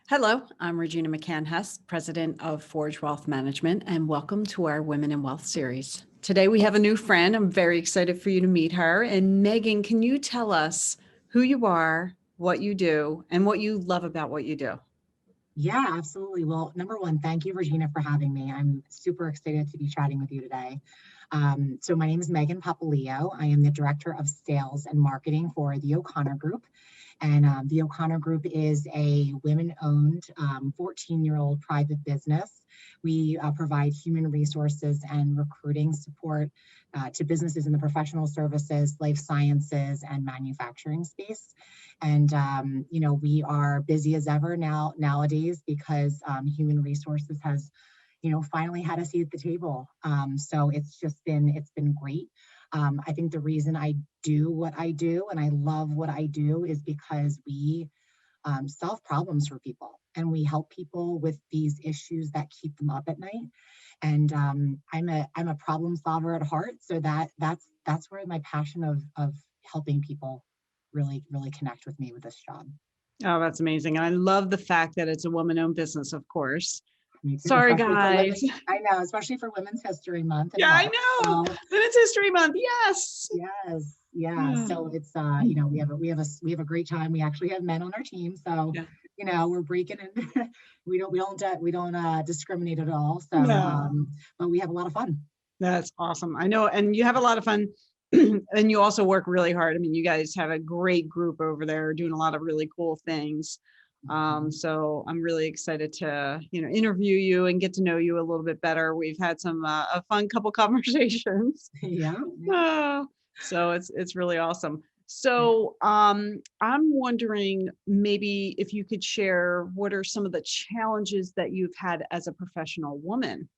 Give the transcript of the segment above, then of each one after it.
Hello, I'm Regina McCann-Hess, President of Forge Wealth Management, and welcome to our Women in Wealth series. Today we have a new friend. I'm very excited for you to meet her. And Megan, can you tell us who you are, what you do, and what you love about what you do? Yeah, absolutely. Well, number one, thank you, Regina, for having me. I'm super excited to be chatting with you today. So my name is Meghan Popoleo. I am the Director of Sales and Marketing for the O'Connor Group. And the O'Connor Group is a women-owned 14-year-old private business. We provide human resources and recruiting support to businesses in the professional services, life sciences, and manufacturing space. And we are busy as ever nowadays because human resources has finally had a seat at the table. So it's been great. I think the reason I do what I do and I love what I do is because we solve problems for people and we help people with these issues that keep them up at night. And I'm a problem solver at heart, so that's where my passion of helping people really connect with me with this job. Oh, that's amazing. And I love the fact that it's a woman-owned business, of course. Me too, Sorry, especially for guys. I know, especially for Women's History Month and Yeah, I March. know. So Women's History Month. Yes. yes, yeah. Yeah. So it's we have a great time. We actually have men on our team, so Yeah. we're breaking in. we don't discriminate at all. So No. but we have a lot of fun. That's awesome. I know. And you have a lot of fun. And you also work really hard. I mean, you guys have a great group over there doing a lot of really cool things. So I'm really excited to, interview you and get to know you a little bit better. We've had some a fun couple conversations. Yeah, Uh, so it's really awesome. yeah. So I'm wondering maybe if you could share what are some of the challenges that you've had as a professional woman?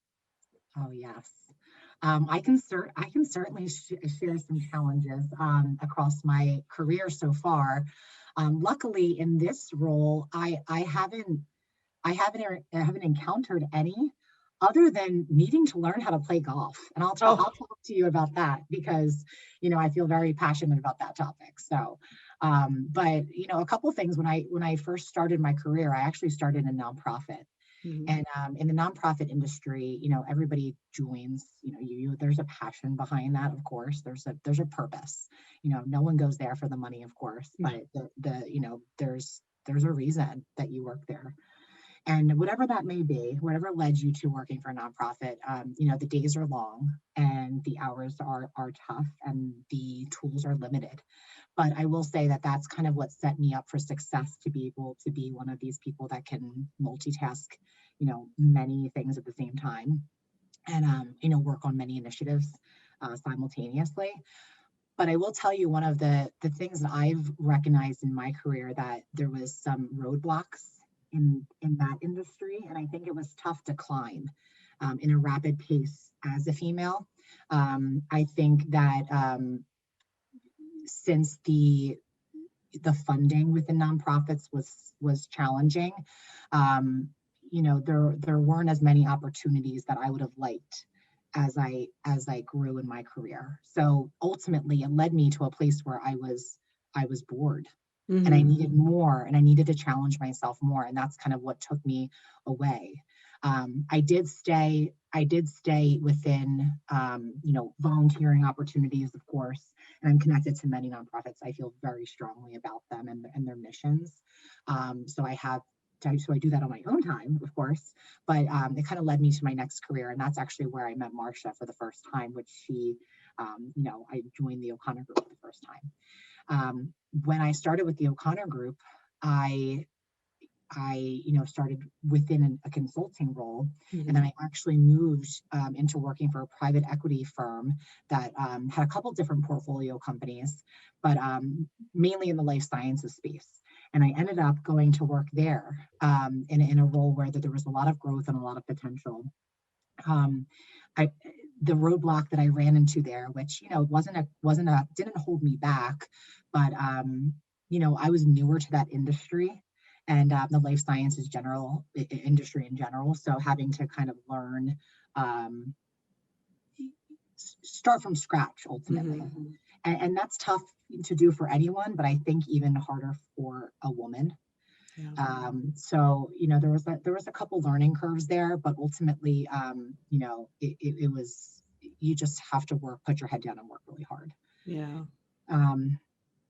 Oh yes. I can certainly share some challenges across my career so far. Luckily, in this role, I haven't encountered any other than needing to learn how to play golf. And Oh, I'll talk to you about that because, I feel very passionate about that topic. So, but a couple of things when I first started my career, I actually started in a nonprofit. mhm. And in the nonprofit industry, everybody joins. There's a passion behind that, of course. There's a purpose. No one goes there for the money, of course, but there's a reason that you work there. And whatever that may be, whatever led you to working for a nonprofit, the days are long and the hours are tough and the tools are limited. But I will say that that's kind of what set me up for success, to be able to be one of these people that can multitask, many things at the same time and, work on many initiatives simultaneously. But I will tell you, one of the things that I've recognized in my career, that there was some roadblocks in that industry, and I think it was tough to climb in a rapid pace as a female. I think that since the funding within nonprofits was challenging, there weren't as many opportunities that I would have liked as I grew in my career. So ultimately, it led me to a place where I was bored and I Mhm. needed more and I needed to challenge myself more. And that's kind of what took me away. I did stay within, volunteering opportunities, of course, and I'm connected to many nonprofits. I feel very strongly about them and their missions. So I do that on my own time, of course, but it kind of led me to my next career. And that's actually where I met Marcia for the first time, which I joined the O'Connor Group for the first time. When I started with the O'Connor Group, I started within a consulting role, and then Mhm. I actually moved into working for a private equity firm that had a couple different portfolio companies, but mainly in the life sciences space. And I ended up going to work there in a role where there was a lot of growth and a lot of potential. Um, I The roadblock that I ran into there, which wasn't a didn't hold me back, but I was newer to that industry and the life sciences industry in general. So having to kind of learn, um, start from scratch ultimately, Mhm. and that's tough to do for anyone, but I think even harder for a woman. So, there was a couple learning curves there, but ultimately, it was, you just have to put your head down and work really hard. Yeah.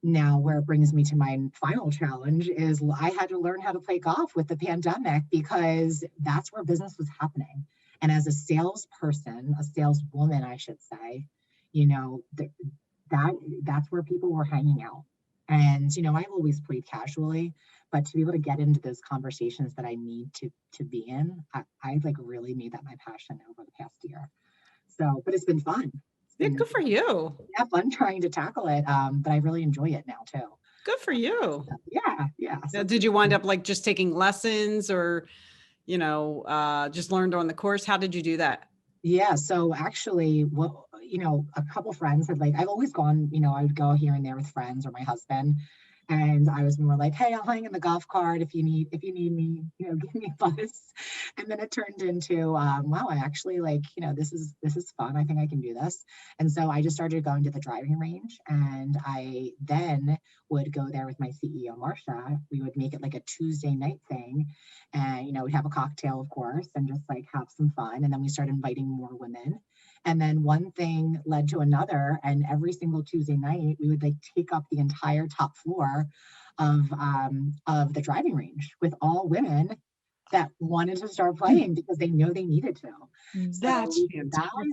Now, where it brings me to my final challenge is I had to learn how to play golf with the pandemic because that's where business was happening. And as a salesperson, a saleswoman, I should say, that's where people were hanging out. And, I've always played casually, but to be able to get into those conversations that I need to be in, I like really made that my passion over the past year. So, but it's been fun. Yeah, good for you. Yeah, fun trying to tackle it. But I really enjoy it now too. Good for you. Yeah. So did you wind up like just taking lessons or, just learned on the course? How did you do that? Yeah. So actually, a couple friends had I've always gone, I would go here and there with friends or my husband. And I was more like, hey, I'll hang in the golf cart if you need me, give me a buzz. And then it turned into, wow, I actually this is fun. I think I can do this. And so I just started going to the driving range, and I then would go there with my CEO, Marsha. We would make it like a Tuesday night thing. And, we'd have a cocktail, of course, and just have some fun. And then we started inviting more women. And then one thing led to another, and every single Tuesday night, we would take up the entire top floor of the driving range with all women that wanted to start playing because they know they needed to. That's So fantastic.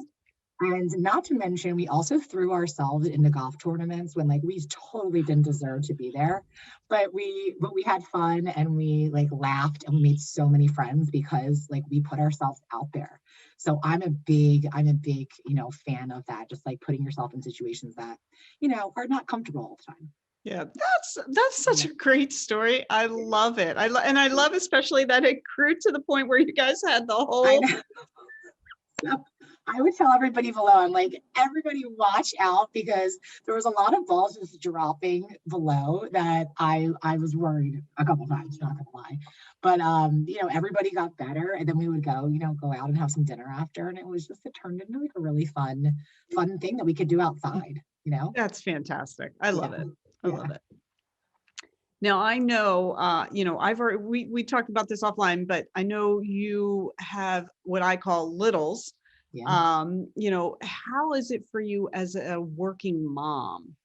and not to mention, we also threw ourselves into golf tournaments when we totally didn't deserve to be there, but we had fun, and we laughed, and we made so many friends because we put ourselves out there. So I'm a big fan of that, just putting yourself in situations that are not comfortable all the time. Yeah, that's such a great story. I love it. And I love especially that it grew to the point where you guys had the whole. So I would tell everybody below, I'm like, everybody watch out, because there was a lot of balls just dropping below that I was worried a couple times, not gonna lie. But everybody got better, and then we would go out and have some dinner after, and it turned into a really fun thing that we could do outside, That's fantastic. I love it. I love it. Yeah. Now I know, I've already, we talked about this offline, but I know you have what I call littles. Yeah. How is it for you as a working mom?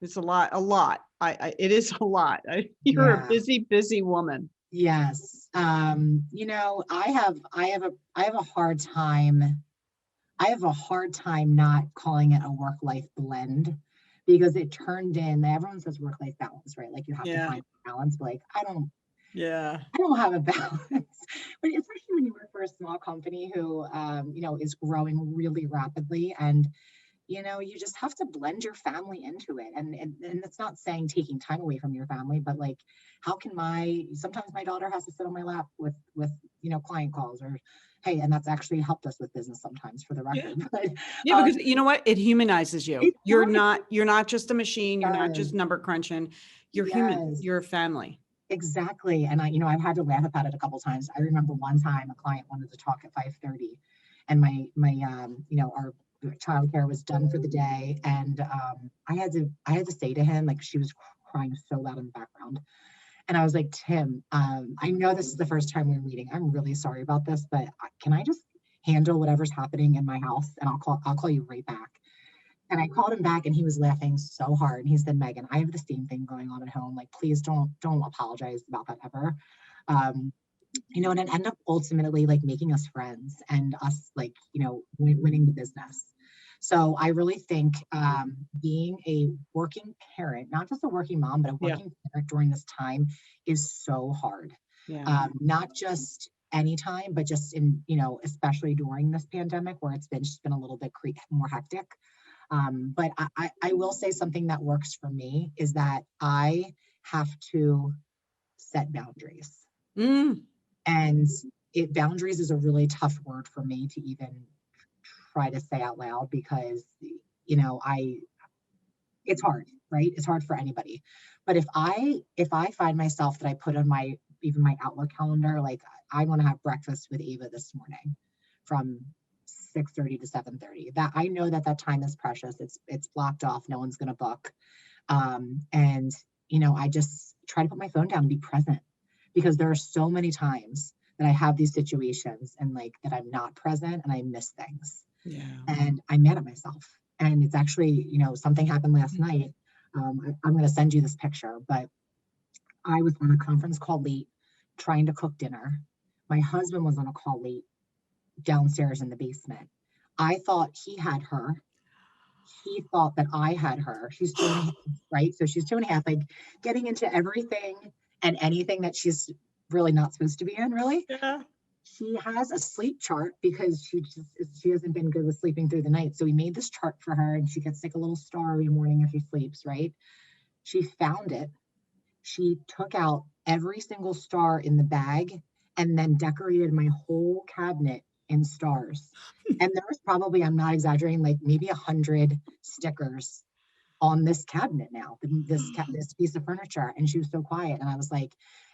It's a lot. It is a lot. You're a busy woman. Yes. I have a hard time. I have a hard time not calling it a work-life blend, because it turned in, everyone says work-life balance, right? You have to find balance, but I don't have a balance. But especially when you work for a small company who, is growing really rapidly, and you just have to blend your family into it. And it's not saying taking time away from your family, but how can sometimes my daughter has to sit on my lap with client calls, or hey, and that's actually helped us with business sometimes, for the record. But, because you know what? It humanizes you. You're not just a machine. You're not just number crunching. You're human. You're a family. Exactly. And I've had to laugh about it a couple of times. I remember one time a client wanted to talk at 5:30, and our childcare was done for the day. And I had to say to him, she was crying so loud in the background. And I was like, Tim, I know this is the first time we're meeting. I'm really sorry about this, but can I just handle whatever's happening in my house, and I'll call you right back. And I called him back, and he was laughing so hard. And he said, Megan, I have the same thing going on at home. Please don't apologize about that ever. And it ended up ultimately making us friends, and us winning the business. So I really think being a working parent, not just a working mom, but a working parent during this time, is so hard. Not just anytime, but just in, especially during this pandemic, where it's just been a little bit more hectic. But I will say something that works for me is that I have to set boundaries. And boundaries is a really tough word for me to even try to say out loud, because it's hard, right? It's hard for anybody. But if I find myself that I put on my Outlook calendar, I want to have breakfast with Ava this morning from 6:30 to 7:30, that I know that time is precious. It's blocked off. No one's going to book. And I just try to put my phone down and be present, because there are so many times that I have these situations and like that I'm not present and I miss things. Yeah. And I'm mad at myself. And it's actually, you know, something happened last night. I'm going to send you this picture, but I was on a conference call late trying to cook dinner. My husband was on a call late downstairs in the basement. I thought he had her. He thought that I had her. She's 2.5, right? So she's 2.5, like getting into everything and anything that she's really not supposed to be in, really. Yeah. She has a sleep chart because she hasn't been good with sleeping through the night. So we made this chart for her, and she gets like a little star every morning if she sleeps, right? She found it. She took out every single star in the bag and then decorated my whole cabinet in stars. And there was probably, I'm not exaggerating, like maybe 100 stickers on this cabinet now, this piece of furniture. And she was so quiet. And I was like,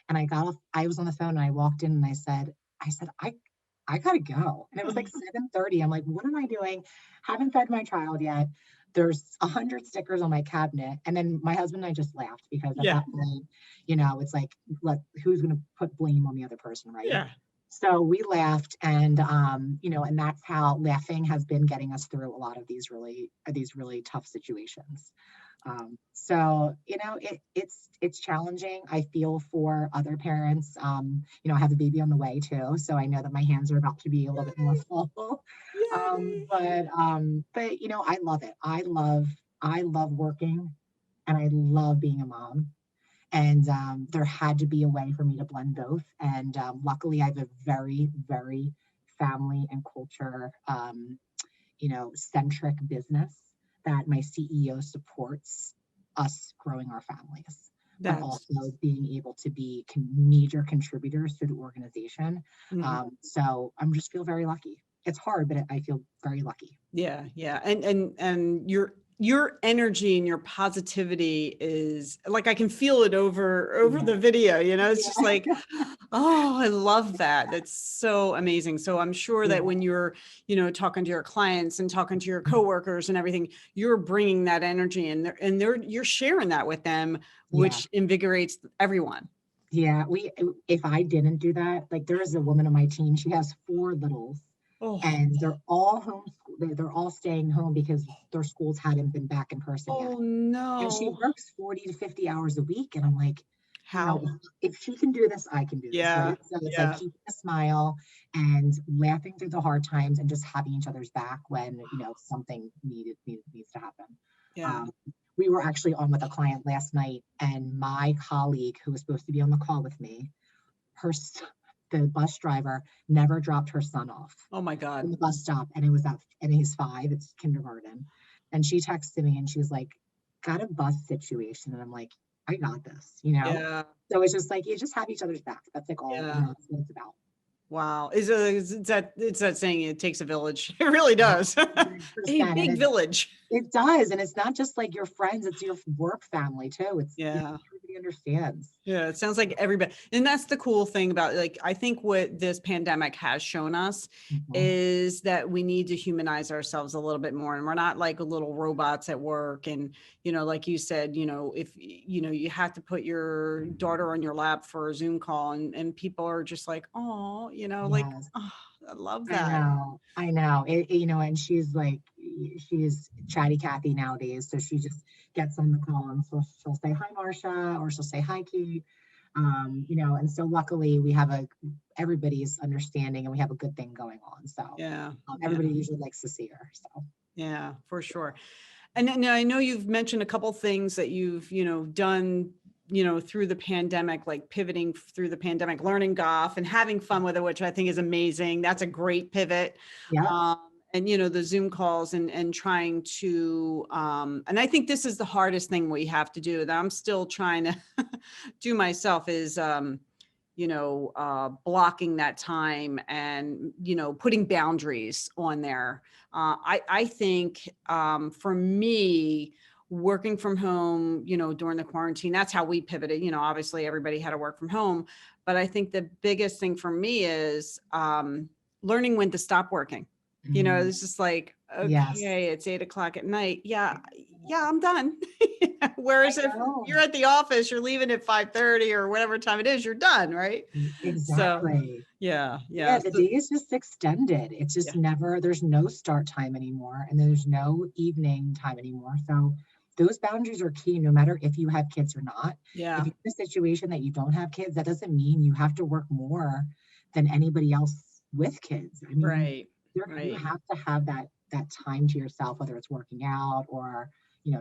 and I got off, I was on the phone and I walked in and I gotta go. And it was like 7:30. I'm like, what am I doing? Haven't fed my child yet. There's 100 stickers on my cabinet. And then my husband and I just laughed because at Yeah. that point, you know, it's like, who's gonna put blame on the other person, right? Yeah. So we laughed, and you know, and that's how laughing has been getting us through a lot of these really tough situations. So you know, it's challenging. I feel for other parents. You know, I have a baby on the way too, so I know that my hands are about to be a little bit more full. Yay. But you know, I love it. I love working, and I love being a mom. And there had to be a way for me to blend both. And luckily, I have a very, very family and culture, you know, centric business that my CEO supports us growing our families, but That's also being able to be major contributors to the organization. So I'm just feel very lucky. It's hard, but I feel very lucky. Yeah, yeah. And your energy and your positivity is like, I can feel it over Yeah. the video, you know, it's just Yeah. like, oh, I love that. That's so amazing. So I'm sure that Yeah. when you're, you know, talking to your clients and talking to your coworkers and everything, you're bringing that energy and you're sharing that with them, Yeah. which invigorates everyone. Yeah, if I didn't do that, like there is a woman on my team, she has 4 littles Oh, and they're all home, they're all staying home because their schools hadn't been back in person yet. oh And she no. works 40 to 50 hours a week. And I'm like, you know, How? if she can do this, I can do this, Yeah, right? So it's like yeah, keeping a smile and laughing through the hard times and just having each other's back when, you know, something needs to happen. yeah. Um, we were actually on with a client last night, and my colleague who was supposed to be on the call with me, the bus driver never dropped her son off Oh my in God. the bus stop, and and he's 5, it's kindergarten. And she texted me and she's like, got a bus situation. And I'm like, I got this, you know? Yeah, So it's just like, you just have each other's back. That's like all, you yeah. know, that's what it's about. Wow. It's that saying, it takes a village. It really does. A 100%. big village. It does. And it's not just like your friends, it's your work family too. It's, you know, Yeah. everybody understands. Yeah, it sounds like everybody, and that's the cool thing about, like, I think what this pandemic has shown us Mhm. is that we need to humanize ourselves a little bit more, and we're not like little robots at work. And, you know, like you said, you know, if, you know, you have to put your daughter on your lap for a Zoom call, and people are just like, oh, you know, like, Yes. oh, I love I that. know, I know. You know, and she's like, she's chatty Cathy nowadays. So she just gets on the call and so she'll say, hi, Marcia, or she'll say, hi, Kate. You know, and so luckily we have everybody's understanding and we have a good thing going on. So Yeah. Yeah. everybody usually likes to see her. So Yeah, for sure. And then I know you've mentioned a couple things that you've, you know, done, you know, through the pandemic, like pivoting through the pandemic, learning golf and having fun with it, which I think is amazing. That's a great pivot. yeah, And, you know, the Zoom calls and trying to, and I think this is the hardest thing we have to do that I'm still trying to do myself is, you know, blocking that time and, you know, putting boundaries on there. I think for me, working from home, you know, during the quarantine, that's how we pivoted. You know, obviously everybody had to work from home, but I think the biggest thing for me is learning when to stop working. You know, mm, it's just like, yes, okay, it's 8 o'clock at night. Yeah, yeah, I'm done. Whereas I if know. you're at the office, you're leaving at 5:30 or whatever time it is, you're done, right? So Exactly. yeah, Yeah, yeah. the So, day is just extended. It's just yeah, never, there's no start time anymore, and there's no evening time anymore. So those boundaries are key no matter if you have kids or not. If yeah, you're in a situation that you don't have kids, that doesn't mean you have to work more than anybody else with kids. I mean, right, you right. have to have that time to yourself, whether it's working out or,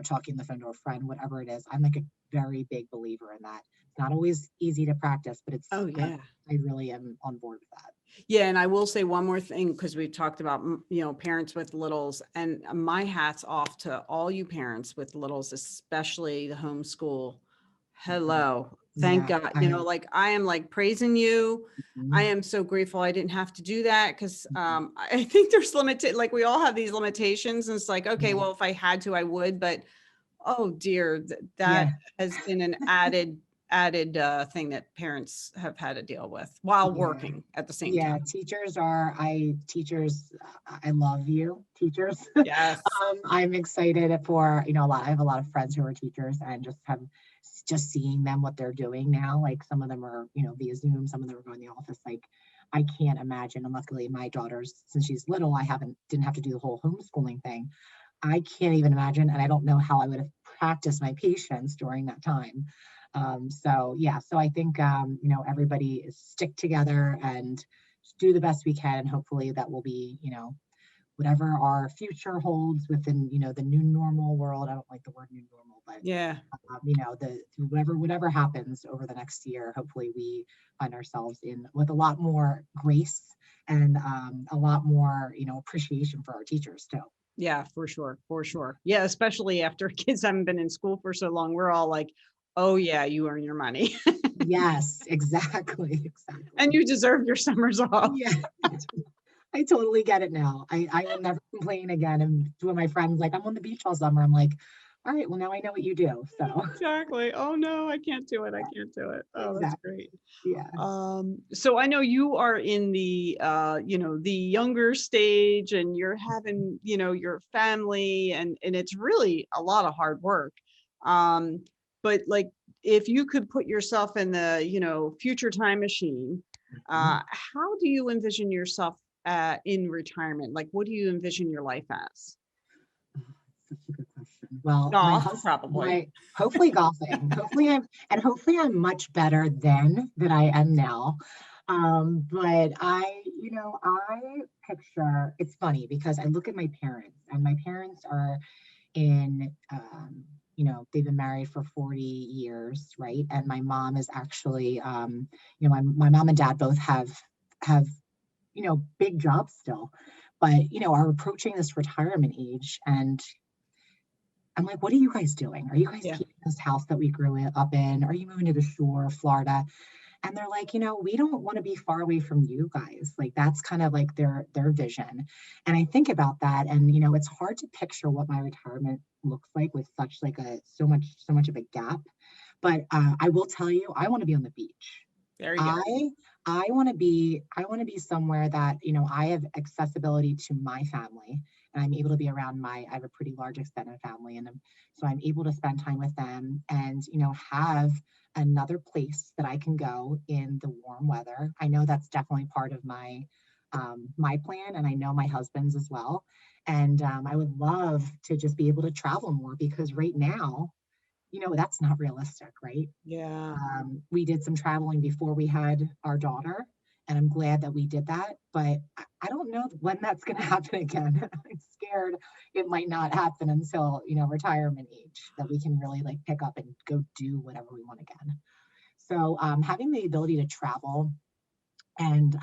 talking on the phone to a friend, whatever it is. I'm like a very big believer in that. It's not always easy to practice, but Oh yeah. I really am on board with that. Yeah, and I will say one more thing because we've talked about, parents with littles, and my hat's off to all you parents with littles, especially the homeschool. Mhm. Hello. Thank Yeah, God. Like I am like praising you. I mhm, am so grateful I didn't have to do that because I think there's limited, like we all have these limitations. And it's like, okay, yeah, well, if I had to, I would, but oh dear, that yeah, has been an added thing that parents have had to deal with while yeah, working at the same yeah. time. Teachers, I love you, teachers. Yes. I'm excited for, I have a lot of friends who are teachers and just seeing them, what they're doing now. Like some of them are, via Zoom, some of them are going to the office. Like I can't imagine. And luckily my daughter's, since she's little, didn't have to do the whole homeschooling thing. I can't even imagine, and I don't know how I would have practiced my patience during that time. So yeah, so I think everybody is stick together and do the best we can. Hopefully, that will be whatever our future holds within the new normal world. I don't like the word new normal, but Yeah. the whatever happens over the next year, hopefully we find ourselves in with a lot more grace and a lot more appreciation for our teachers too. Yeah, for sure. For sure. Yeah. Especially after kids haven't been in school for so long. We're all like, oh yeah, you earn your money Yes, exactly, and exactly. you deserve your summers off. Yeah, I totally get it now. I will never complain again. And two of my friends, like, I'm on the beach all summer. I'm like, all right, well, now I know what you do. So, Exactly. Oh no, I can't do it. I can't do it. Oh, that's exactly. great. Yeah. So I know you are in the the younger stage and you're having, your family and it's really a lot of hard work. But like if you could put yourself in the, future time machine, Mhm. how do you envision yourself in retirement? Like what do you envision your life as? Such a good question. Well, Golf, probably. hopefully golfing. Hopefully I'm much better than I am now. But I picture, it's funny because I look at my parents, and my parents are in they've been married for 40 years, right? And my mom is actually my mom and dad both have big jobs still, but are approaching this retirement age. And I'm like, what are you guys doing? Are you guys Yeah. keeping this house that we grew up in? Are you moving to the shore, Florida? And they're like, we don't want to be far away from you guys. Like that's kind of like their vision. And I think about that, and it's hard to picture what my retirement looks like with such like so much of a gap. But I will tell you, I want to be on the beach. There you go. I want to be somewhere that I have accessibility to my family, and I'm able to be around I have a pretty large extended family, and so I'm able to spend time with them, and have another place that I can go in the warm weather. I know that's definitely part of my plan, and I know my husband's as well. And I would love to just be able to travel more, because right now, that's not realistic, right? Yeah. We did some traveling before we had our daughter, and I'm glad that we did that. But I don't know when that's going to happen again. I'm scared it might not happen until retirement age, that we can really like pick up and go do whatever we want again. So having the ability to travel and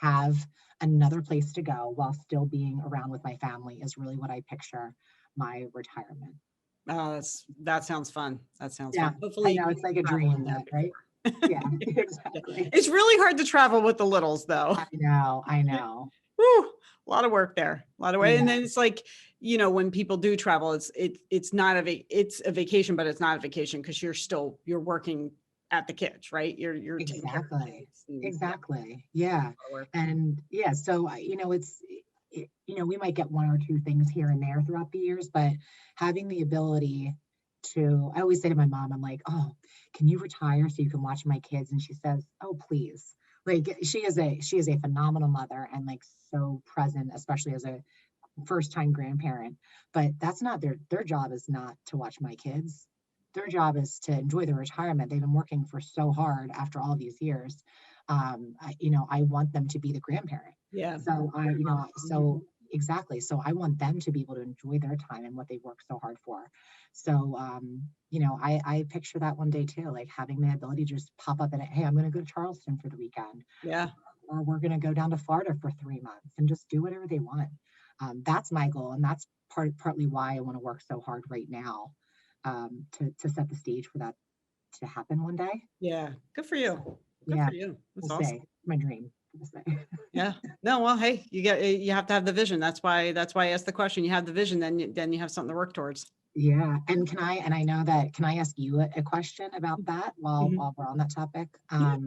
have another place to go while still being around with my family is really what I picture my retirement. Oh, that sounds fun. That sounds Yeah, fun. I Hopefully know you it's like a travel in dream, there right? before. Yeah, Yeah. exactly. It's really hard to travel with the littles though. I know, I know. Whew, a lot of work there. A lot of way. And Yeah, then it's like, when people do travel, it's not it's a vacation, but it's not a vacation because you're working at the kids, right? You're taking care of the exactly. kids and yeah, Exactly. Yeah. a lot of work. And yeah, so it's we might get one or two things here and there throughout the years, but having the ability to, I always say to my mom, I'm like, oh, can you retire so you can watch my kids? And she says, oh, please. Like she is a phenomenal mother and like so present, especially as a first time grandparent. But that's not their job is not to watch my kids. Their job is to enjoy their retirement. They've been working for so hard after all these years. I want them to be the grandparent. Yeah. So exactly. So I want them to be able to enjoy their time and what they worked so hard for. So, I picture that one day too, like having the ability to just pop up and, hey, I'm going to go to Charleston for the weekend, Yeah. or we're going to go down to Florida for 3 months and just do whatever they want. That's my goal. And that's partly why I want to work so hard right now, to set the stage for that to happen one day. Yeah. Good for you. So, Good yeah, for you. That's we'll awesome. say my dream. We'll say. Yeah. No, well, hey, you have to have the vision. That's why I asked the question. You have the vision, then you have something to work towards. Yeah. And can I ask you a question about that Mhm. while we're on that topic? Yeah.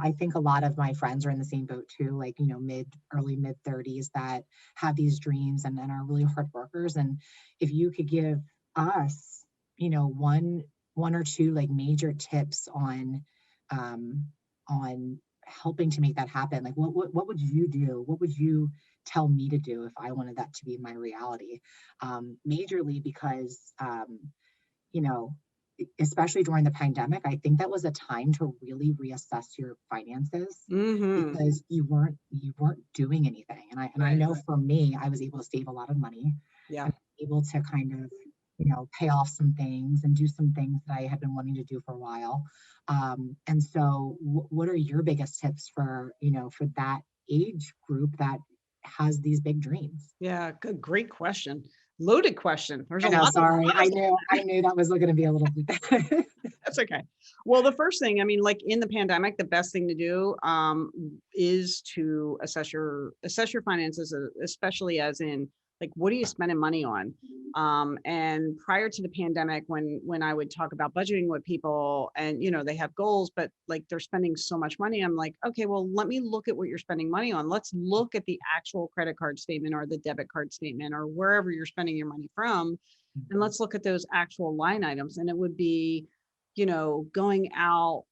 I think a lot of my friends are in the same boat too, like, early mid 30s that have these dreams and are really hard workers. And if you could give us, one or two like major tips um, on helping to make that happen, like what would you do? What would you tell me to do if I wanted that to be my reality? Majorly because, you know, especially during the pandemic, I think that was a time to really reassess your finances Hmm. because you weren't doing anything. And I Right. know for me, I was able to save a lot of money Yeah. and able to kind of, pay off some things and do some things that I had been wanting to do for a while. And so what are your biggest tips for that age group that has these big dreams? Yeah. Good. Great question. Loaded question. There's I a know, lot. sorry. I knew that was going to be a little bit. That's okay. Well, the first thing, I mean, like in the pandemic, the best thing to do is to assess your finances, especially as in like what are you spending money on? And prior to the pandemic, when I would talk about budgeting with people, and they have goals, but like they're spending so much money, I'm like, okay, well, let me look at what you're spending money on. Let's look at the actual credit card statement or the debit card statement or wherever you're spending your money from, and Mhm. let's look at those actual line items. And it would be going out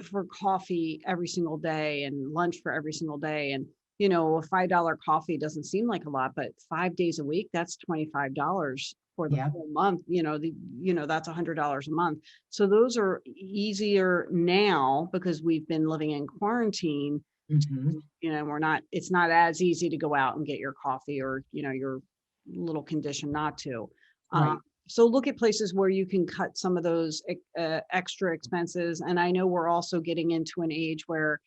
for coffee every single day and lunch for every single day. And, a $5 coffee doesn't seem like a lot, but 5 days a week, that's $25 for the Yep. whole month. That's $100 a month. So those are easier now because we've been living in quarantine. Mhm. It's not as easy to go out and get your coffee, or, you're little conditioned not to. Um, Right. so look at places where you can cut some of those extra expenses. And I know we're also getting into an age where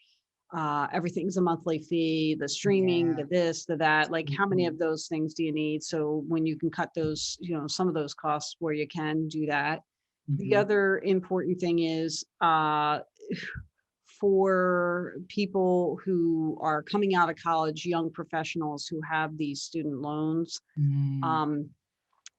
everything's a monthly fee, the streaming, Yeah. the this, the that, like how many Mhm. of those things do you need? So when you can cut those, some of those costs where you can do that. The Mhm. other important thing is for people who are coming out of college, young professionals who have these student loans, Mm. um,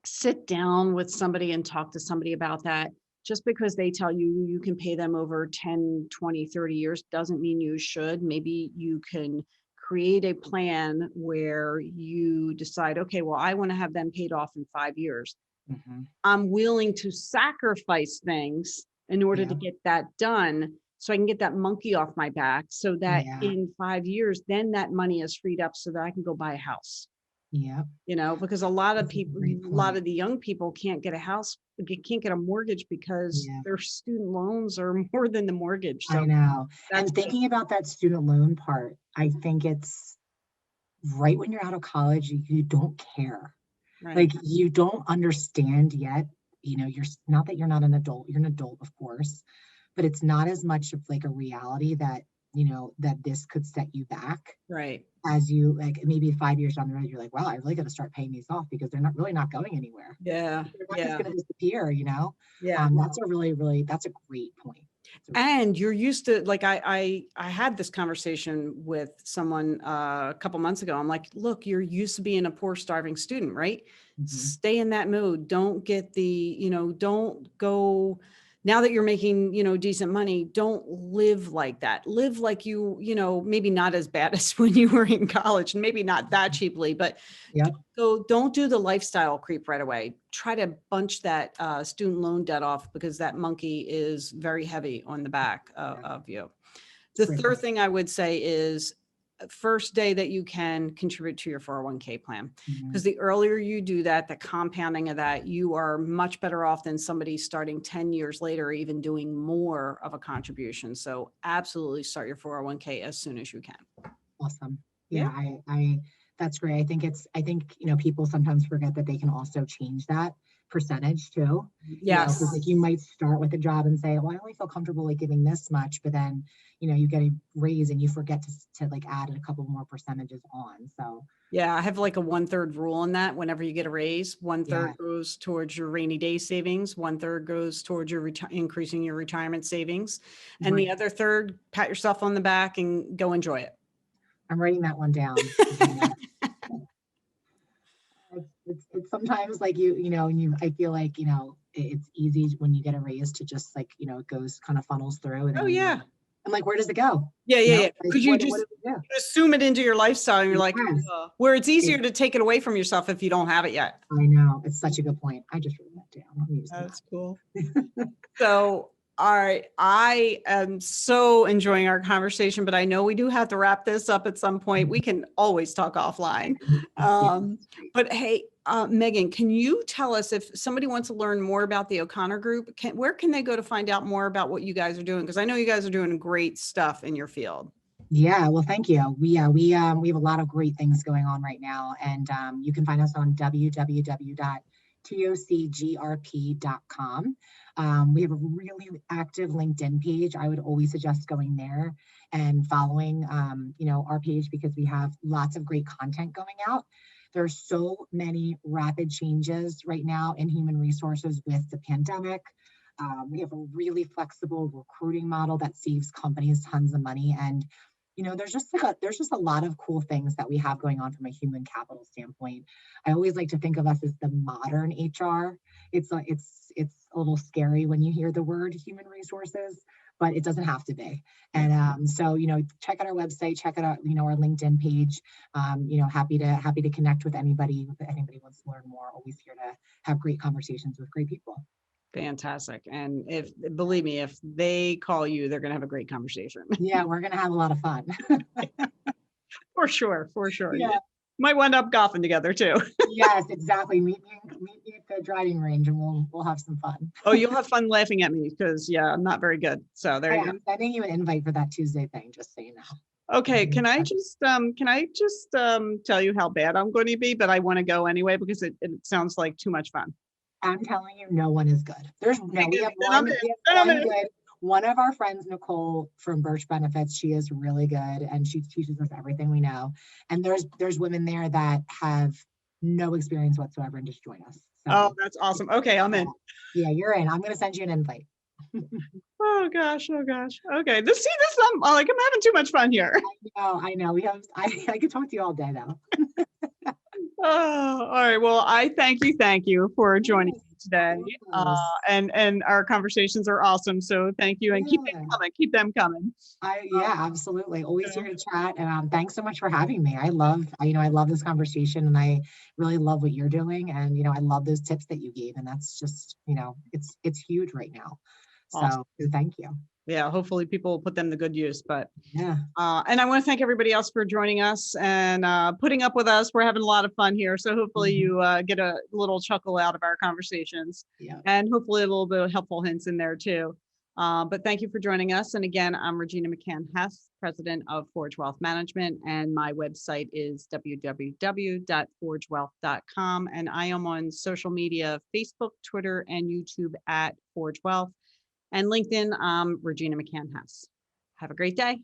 sit down with somebody and talk to somebody about that. Just because they tell you you can pay them over 10, 20, 30 years doesn't mean you should. Maybe you can create a plan where you decide, okay, well, I want to have them paid off in 5 years. Mhm. I'm willing to sacrifice things in order to Yeah. get that done so I can get that monkey off my back, so that Yeah. in 5 years, then that money is freed up so that I can go buy a house. Yep. Because a lot of That's a people, great a lot point. of the young people can't get a house, can't get a mortgage because Yeah. their student loans are more than the mortgage. I So know. that's And thinking about that student loan part, I think it's right when you're out of college, you don't care. right. Like, you don't understand yet, not that you're not an adult, you're an adult, of course, but it's not as much of like a reality that, that this could set you back Right. as you like maybe 5 years down the road, you're like, wow, I really got to start paying these off because they're not going anywhere. Yeah. They're not just Yeah. going to disappear. Yeah. That's a really, really, that's a great point. And you're used to, like, I had this conversation with someone a couple months ago. I'm like, look, you're used to being a poor, starving student, right? Mhm. Stay in that mood. Don't get don't go now that you're making, decent money, don't live like that. Live like maybe not as bad as when you were in college, and maybe not that cheaply, but Yep. don't do the lifestyle creep right away. Try to bunch that student loan debt off, because that monkey is very heavy on the back of you. The third thing I would say is, first day that you can, contribute to your 401k plan, because the earlier you do that, the compounding of that, you are much better off than somebody starting 10 years later, even doing more of a contribution. So absolutely start your 401k as soon as you can. Awesome. Yeah, I that's great. I think, people sometimes forget that they can also change that percentage too. Yes. Like you might start with a job and say, well, I only feel comfortable like giving this much, but then, you get a raise and you forget to like add a couple more percentages on. So yeah, I have like a 1/3 rule on that. Whenever you get a raise, 1/3 goes towards your rainy day savings, 1/3 goes towards your increasing your retirement savings, and the other third, pat yourself on the back and go enjoy it. I'm writing that one down. It's sometimes like I feel like, it's easy when you get a raise to just like, it goes kind of funnels through. And then I'm like, where does it go? Yeah. Like, Could you just assume it into your lifestyle, and you're like, where it's easier to take it away from yourself if you don't have it yet. I know. It's such a good point. I just wrote that down. That's cool. So, all right. I am so enjoying our conversation, but I know we do have to wrap this up at some point. We can always talk offline. But hey, Meghan, can you tell us, if somebody wants to learn more about the O'Connor Group, where can they go to find out more about what you guys are doing? Because I know you guys are doing great stuff in your field. Yeah, well, thank you. We have a lot of great things going on right now, and you can find us on www.tocgrp.com. We have a really active LinkedIn page. I would always suggest going there and following, our page, because we have lots of great content going out. There's so many rapid changes right now in human resources with the pandemic. We have a really flexible recruiting model that saves companies tons of money, and there's just a lot of cool things that we have going on from a human capital standpoint. I always like to think of us as the modern HR. It's a little scary when you hear the word human resources, but it doesn't have to be. And so check out our website, check out our LinkedIn page. Happy to connect with anybody. If anybody wants to learn more, always here to have great conversations with great people. Fantastic. And believe me, if they call you, they're going to have a great conversation. Yeah, we're going to have a lot of fun. For sure. Yeah. You might wind up golfing together too. Yes, exactly. Meet me at the driving range, and we'll have some fun. Oh, you'll have fun laughing at me, because I'm not very good. So there you go. I'm sending you an invite for that Tuesday thing, just so you know. Okay, can I just tell you how bad I'm going to be, but I want to go anyway because it sounds like too much fun. I'm telling you, no one is good. We have one good. One of our friends, Nicole from Birch Benefits, she is really good, and she teaches us everything we know. And there's women there that have no experience whatsoever and just join us. So, oh, that's awesome. Okay, I'm in. Yeah, you're in. I'm going to send you an invite. Oh gosh. Okay. This I'm like, I'm having too much fun here. I know. I could talk to you all day though. Oh, all right. Well, I thank you for joining me today. And our conversations are awesome. So thank you, and keep them coming. Absolutely. Always here to chat. And thanks so much for having me. I love this conversation, and I really love what you're doing. And, I love those tips that you gave, and that's just, it's huge right now. Awesome. So thank you. Yeah, hopefully people will put them to good use. But yeah. And I want to thank everybody else for joining us and putting up with us. We're having a lot of fun here. So hopefully you get a little chuckle out of our conversations, and hopefully a little bit of helpful hints in there too. But thank you for joining us. And again, I'm Regina McCann-Hess, president of Forge Wealth Management, and my website is www.forgewealth.com. And I am on social media, Facebook, Twitter, and YouTube at Forge Wealth. And LinkedIn, Regina McCann-Hess. Have a great day.